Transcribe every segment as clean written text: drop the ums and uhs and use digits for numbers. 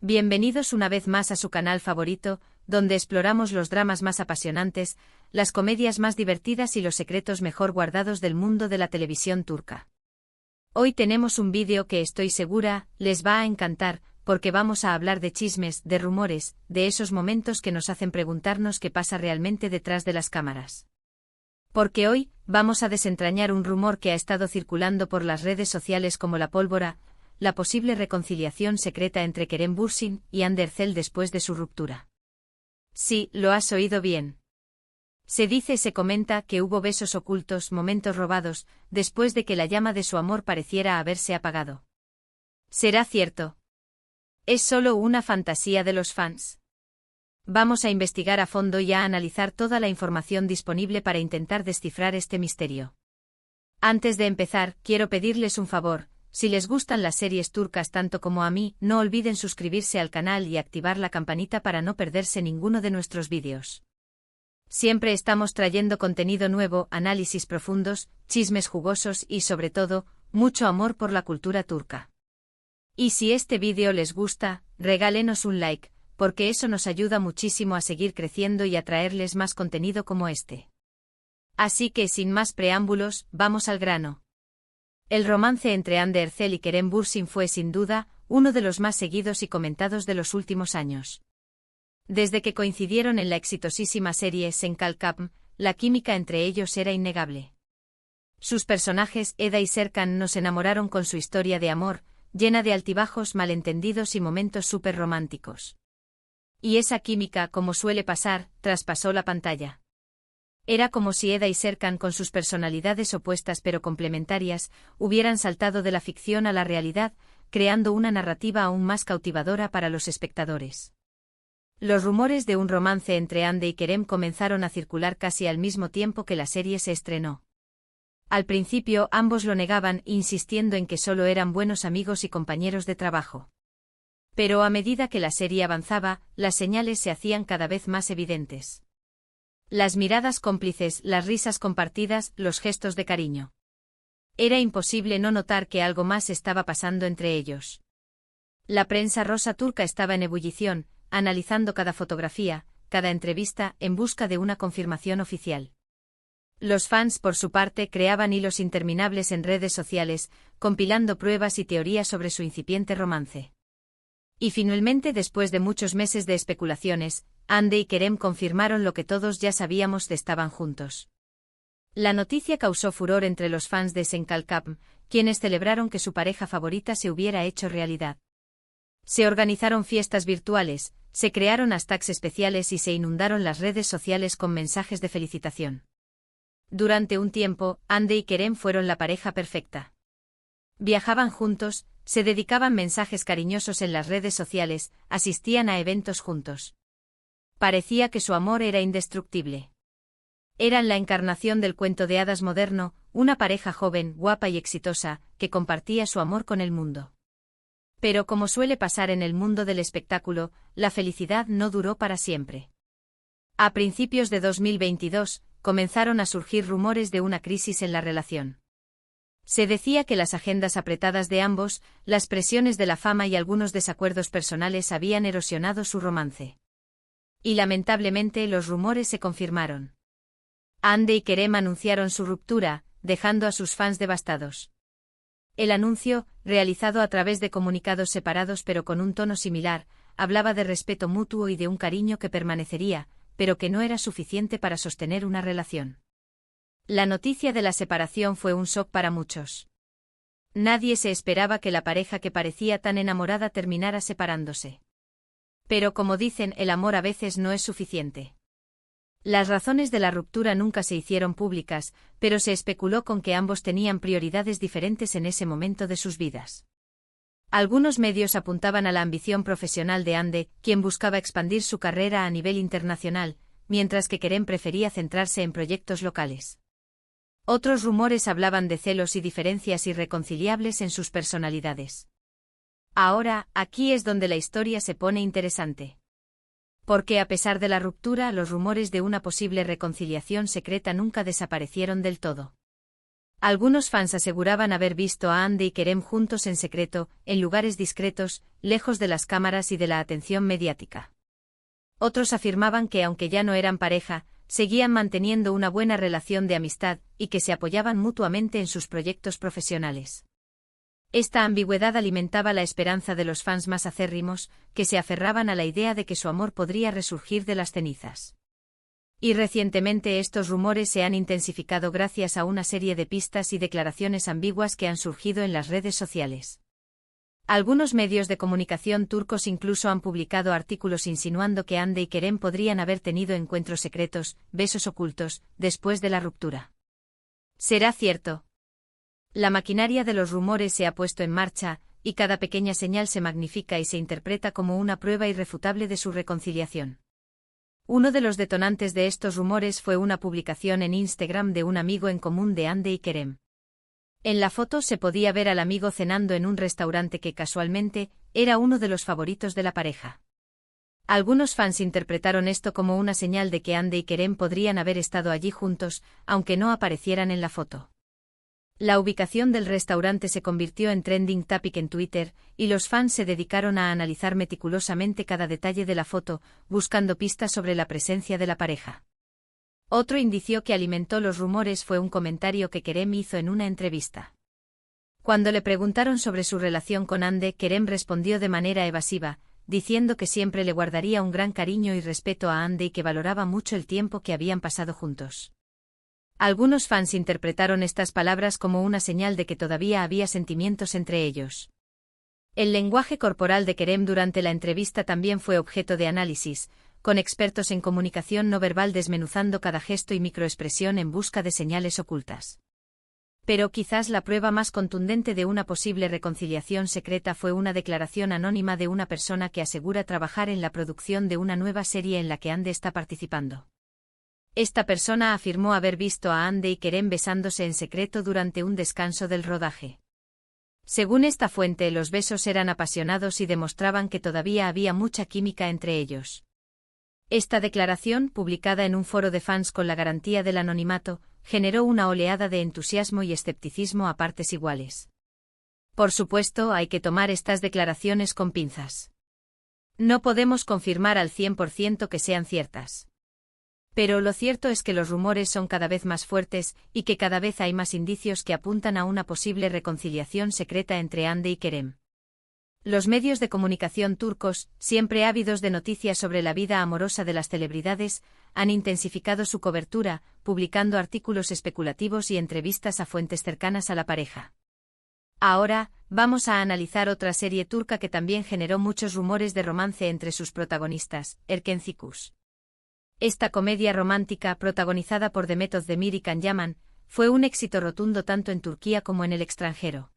Bienvenidos una vez más a su canal favorito, donde exploramos los dramas más apasionantes, las comedias más divertidas y los secretos mejor guardados del mundo de la televisión turca. Hoy tenemos un vídeo que estoy segura les va a encantar, porque vamos a hablar de chismes, de rumores, de esos momentos que nos hacen preguntarnos qué pasa realmente detrás de las cámaras. Porque hoy vamos a desentrañar un rumor que ha estado circulando por las redes sociales como la pólvora, la posible reconciliación secreta entre Kerem Bürsin y Hande Erçel después de su ruptura. Sí, lo has oído bien. Se dice y se comenta que hubo besos ocultos, momentos robados, después de que la llama de su amor pareciera haberse apagado. ¿Será cierto? ¿Es solo una fantasía de los fans? Vamos a investigar a fondo y a analizar toda la información disponible para intentar descifrar este misterio. Antes de empezar, quiero pedirles un favor. Si les gustan las series turcas tanto como a mí, no olviden suscribirse al canal y activar la campanita para no perderse ninguno de nuestros vídeos. Siempre estamos trayendo contenido nuevo, análisis profundos, chismes jugosos y, sobre todo, mucho amor por la cultura turca. Y si este vídeo les gusta, regálenos un like, porque eso nos ayuda muchísimo a seguir creciendo y a traerles más contenido como este. Así que sin más preámbulos, vamos al grano. El romance entre Hande Erçel y Kerem Bürsin fue sin duda uno de los más seguidos y comentados de los últimos años. Desde que coincidieron en la exitosísima serie Senkalkam, la química entre ellos era innegable. Sus personajes Eda y Serkan nos enamoraron con su historia de amor, llena de altibajos, malentendidos y momentos súper románticos. Y esa química, como suele pasar, traspasó la pantalla. Era como si Eda y Serkan, con sus personalidades opuestas pero complementarias, hubieran saltado de la ficción a la realidad, creando una narrativa aún más cautivadora para los espectadores. Los rumores de un romance entre Hande y Kerem comenzaron a circular casi al mismo tiempo que la serie se estrenó. Al principio ambos lo negaban, insistiendo en que solo eran buenos amigos y compañeros de trabajo. Pero a medida que la serie avanzaba, las señales se hacían cada vez más evidentes. Las miradas cómplices, las risas compartidas, los gestos de cariño. Era imposible no notar que algo más estaba pasando entre ellos. La prensa rosa turca estaba en ebullición, analizando cada fotografía, cada entrevista, en busca de una confirmación oficial. Los fans, por su parte, creaban hilos interminables en redes sociales, compilando pruebas y teorías sobre su incipiente romance. Y finalmente, después de muchos meses de especulaciones, Hande y Kerem confirmaron lo que todos ya sabíamos: estaban juntos. La noticia causó furor entre los fans de Senkalkam, quienes celebraron que su pareja favorita se hubiera hecho realidad. Se organizaron fiestas virtuales, se crearon hashtags especiales y se inundaron las redes sociales con mensajes de felicitación. Durante un tiempo, Hande y Kerem fueron la pareja perfecta. Viajaban juntos, se dedicaban mensajes cariñosos en las redes sociales, asistían a eventos juntos. Parecía que su amor era indestructible. Eran la encarnación del cuento de hadas moderno, una pareja joven, guapa y exitosa, que compartía su amor con el mundo. Pero como suele pasar en el mundo del espectáculo, la felicidad no duró para siempre. A principios de 2022, comenzaron a surgir rumores de una crisis en la relación. Se decía que las agendas apretadas de ambos, las presiones de la fama y algunos desacuerdos personales habían erosionado su romance. Y lamentablemente los rumores se confirmaron. Hande y Kerem anunciaron su ruptura, dejando a sus fans devastados. El anuncio, realizado a través de comunicados separados pero con un tono similar, hablaba de respeto mutuo y de un cariño que permanecería, pero que no era suficiente para sostener una relación. La noticia de la separación fue un shock para muchos. Nadie se esperaba que la pareja que parecía tan enamorada terminara separándose. Pero como dicen, el amor a veces no es suficiente. Las razones de la ruptura nunca se hicieron públicas, pero se especuló con que ambos tenían prioridades diferentes en ese momento de sus vidas. Algunos medios apuntaban a la ambición profesional de Hande, quien buscaba expandir su carrera a nivel internacional, mientras que Kerem prefería centrarse en proyectos locales. Otros rumores hablaban de celos y diferencias irreconciliables en sus personalidades. Ahora, aquí es donde la historia se pone interesante. Porque a pesar de la ruptura, los rumores de una posible reconciliación secreta nunca desaparecieron del todo. Algunos fans aseguraban haber visto a Hande y Kerem juntos en secreto, en lugares discretos, lejos de las cámaras y de la atención mediática. Otros afirmaban que aunque ya no eran pareja, seguían manteniendo una buena relación de amistad y que se apoyaban mutuamente en sus proyectos profesionales. Esta ambigüedad alimentaba la esperanza de los fans más acérrimos, que se aferraban a la idea de que su amor podría resurgir de las cenizas. Y recientemente estos rumores se han intensificado gracias a una serie de pistas y declaraciones ambiguas que han surgido en las redes sociales. Algunos medios de comunicación turcos incluso han publicado artículos insinuando que Hande y Kerem podrían haber tenido encuentros secretos, besos ocultos, después de la ruptura. ¿Será cierto? La maquinaria de los rumores se ha puesto en marcha, y cada pequeña señal se magnifica y se interpreta como una prueba irrefutable de su reconciliación. Uno de los detonantes de estos rumores fue una publicación en Instagram de un amigo en común de Hande y Kerem. En la foto se podía ver al amigo cenando en un restaurante que casualmente era uno de los favoritos de la pareja. Algunos fans interpretaron esto como una señal de que Hande y Kerem podrían haber estado allí juntos, aunque no aparecieran en la foto. La ubicación del restaurante se convirtió en trending topic en Twitter, y los fans se dedicaron a analizar meticulosamente cada detalle de la foto, buscando pistas sobre la presencia de la pareja. Otro indicio que alimentó los rumores fue un comentario que Kerem hizo en una entrevista. Cuando le preguntaron sobre su relación con Hande, Kerem respondió de manera evasiva, diciendo que siempre le guardaría un gran cariño y respeto a Hande y que valoraba mucho el tiempo que habían pasado juntos. Algunos fans interpretaron estas palabras como una señal de que todavía había sentimientos entre ellos. El lenguaje corporal de Kerem durante la entrevista también fue objeto de análisis, con expertos en comunicación no verbal desmenuzando cada gesto y microexpresión en busca de señales ocultas. Pero quizás la prueba más contundente de una posible reconciliación secreta fue una declaración anónima de una persona que asegura trabajar en la producción de una nueva serie en la que Hande está participando. Esta persona afirmó haber visto a Hande y Kerem besándose en secreto durante un descanso del rodaje. Según esta fuente, los besos eran apasionados y demostraban que todavía había mucha química entre ellos. Esta declaración, publicada en un foro de fans con la garantía del anonimato, generó una oleada de entusiasmo y escepticismo a partes iguales. Por supuesto, hay que tomar estas declaraciones con pinzas. No podemos confirmar al 100% que sean ciertas. Pero lo cierto es que los rumores son cada vez más fuertes y que cada vez hay más indicios que apuntan a una posible reconciliación secreta entre Hande y Kerem. Los medios de comunicación turcos, siempre ávidos de noticias sobre la vida amorosa de las celebridades, han intensificado su cobertura, publicando artículos especulativos y entrevistas a fuentes cercanas a la pareja. Ahora, vamos a analizar otra serie turca que también generó muchos rumores de romance entre sus protagonistas, Erkenci. Esta comedia romántica, protagonizada por Demet Özdemir y Can Yaman, fue un éxito rotundo tanto en Turquía como en el extranjero.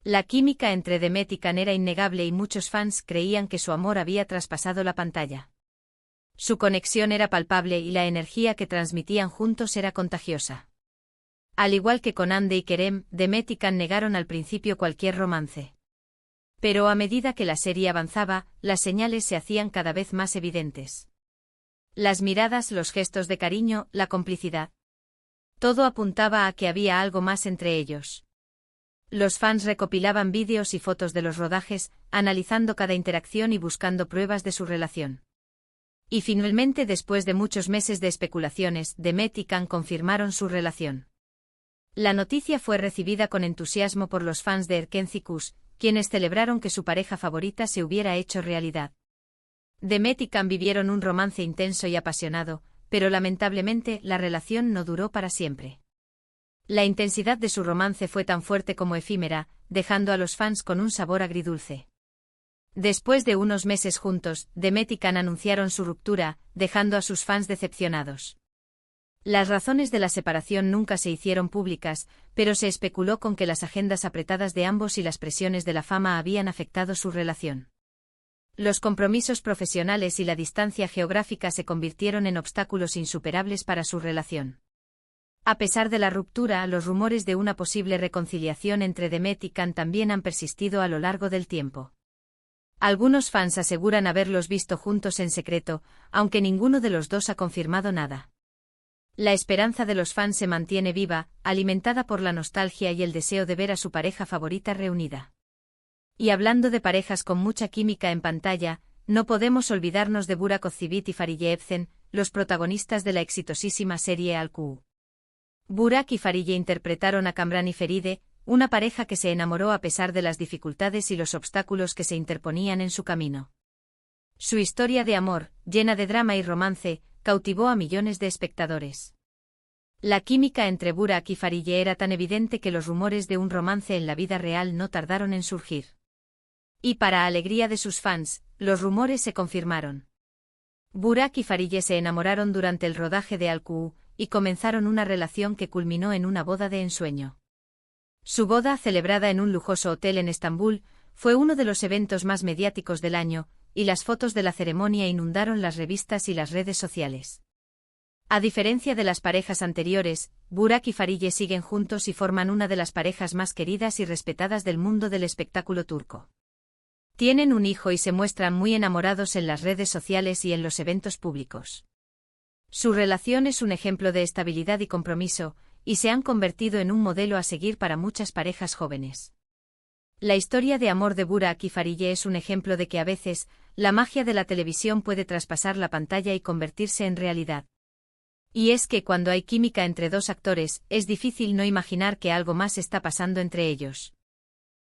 La química entre Demet y Can era innegable y muchos fans creían que su amor había traspasado la pantalla. Su conexión era palpable y la energía que transmitían juntos era contagiosa. Al igual que con Hande y Kerem, Demet y Can negaron al principio cualquier romance. Pero a medida que la serie avanzaba, las señales se hacían cada vez más evidentes. Las miradas, los gestos de cariño, la complicidad. Todo apuntaba a que había algo más entre ellos. Los fans recopilaban vídeos y fotos de los rodajes, analizando cada interacción y buscando pruebas de su relación. Y finalmente, después de muchos meses de especulaciones, Demet y Can confirmaron su relación. La noticia fue recibida con entusiasmo por los fans de Erkenci, quienes celebraron que su pareja favorita se hubiera hecho realidad. Demet y Can vivieron un romance intenso y apasionado, pero lamentablemente la relación no duró para siempre. La intensidad de su romance fue tan fuerte como efímera, dejando a los fans con un sabor agridulce. Después de unos meses juntos, Demet y Can anunciaron su ruptura, dejando a sus fans decepcionados. Las razones de la separación nunca se hicieron públicas, pero se especuló con que las agendas apretadas de ambos y las presiones de la fama habían afectado su relación. Los compromisos profesionales y la distancia geográfica se convirtieron en obstáculos insuperables para su relación. A pesar de la ruptura, los rumores de una posible reconciliación entre Demet y Can también han persistido a lo largo del tiempo. Algunos fans aseguran haberlos visto juntos en secreto, aunque ninguno de los dos ha confirmado nada. La esperanza de los fans se mantiene viva, alimentada por la nostalgia y el deseo de ver a su pareja favorita reunida. Y hablando de parejas con mucha química en pantalla, no podemos olvidarnos de Burak Özçivit y Fariye Evcen, los protagonistas de la exitosísima serie Al-Ku. Burak y Fariye interpretaron a Kamran y Feride, una pareja que se enamoró a pesar de las dificultades y los obstáculos que se interponían en su camino. Su historia de amor, llena de drama y romance, cautivó a millones de espectadores. La química entre Burak y Fariye era tan evidente que los rumores de un romance en la vida real no tardaron en surgir. Y para alegría de sus fans, los rumores se confirmaron. Burak y Fariye se enamoraron durante el rodaje de Al-Ku y comenzaron una relación que culminó en una boda de ensueño. Su boda, celebrada en un lujoso hotel en Estambul, fue uno de los eventos más mediáticos del año, y las fotos de la ceremonia inundaron las revistas y las redes sociales. A diferencia de las parejas anteriores, Burak y Fariye siguen juntos y forman una de las parejas más queridas y respetadas del mundo del espectáculo turco. Tienen un hijo y se muestran muy enamorados en las redes sociales y en los eventos públicos. Su relación es un ejemplo de estabilidad y compromiso, y se han convertido en un modelo a seguir para muchas parejas jóvenes. La historia de amor de Burak y Fariye es un ejemplo de que a veces, la magia de la televisión puede traspasar la pantalla y convertirse en realidad. Y es que cuando hay química entre dos actores, es difícil no imaginar que algo más está pasando entre ellos.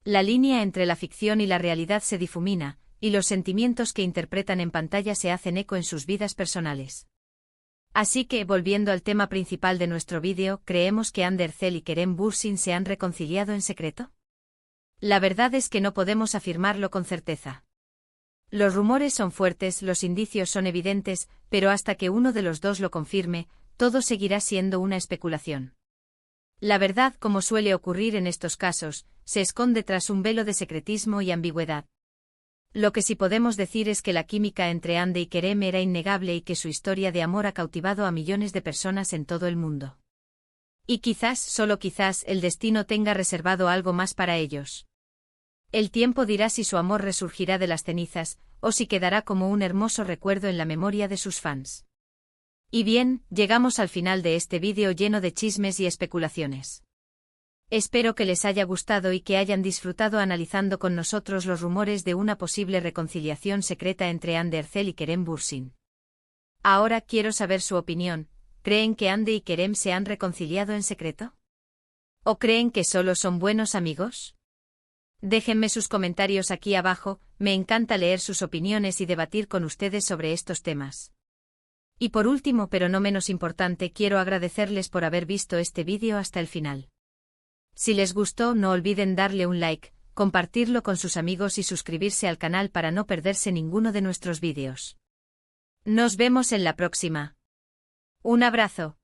La línea entre la ficción y la realidad se difumina, y los sentimientos que interpretan en pantalla se hacen eco en sus vidas personales. Así que, volviendo al tema principal de nuestro vídeo, ¿creemos que Hande Erçel y Kerem Bürsin se han reconciliado en secreto? La verdad es que no podemos afirmarlo con certeza. Los rumores son fuertes, los indicios son evidentes, pero hasta que uno de los dos lo confirme, todo seguirá siendo una especulación. La verdad, como suele ocurrir en estos casos, se esconde tras un velo de secretismo y ambigüedad. Lo que sí podemos decir es que la química entre Hande y Kerem era innegable y que su historia de amor ha cautivado a millones de personas en todo el mundo. Y quizás, solo quizás, el destino tenga reservado algo más para ellos. El tiempo dirá si su amor resurgirá de las cenizas, o si quedará como un hermoso recuerdo en la memoria de sus fans. Y bien, llegamos al final de este vídeo lleno de chismes y especulaciones. Espero que les haya gustado y que hayan disfrutado analizando con nosotros los rumores de una posible reconciliación secreta entre Hande Erçel y Kerem Bürsin. Ahora quiero saber su opinión. ¿Creen que Hande y Kerem se han reconciliado en secreto? ¿O creen que solo son buenos amigos? Déjenme sus comentarios aquí abajo, me encanta leer sus opiniones y debatir con ustedes sobre estos temas. Y por último, pero no menos importante, quiero agradecerles por haber visto este vídeo hasta el final. Si les gustó, no olviden darle un like, compartirlo con sus amigos y suscribirse al canal para no perderse ninguno de nuestros vídeos. Nos vemos en la próxima. Un abrazo.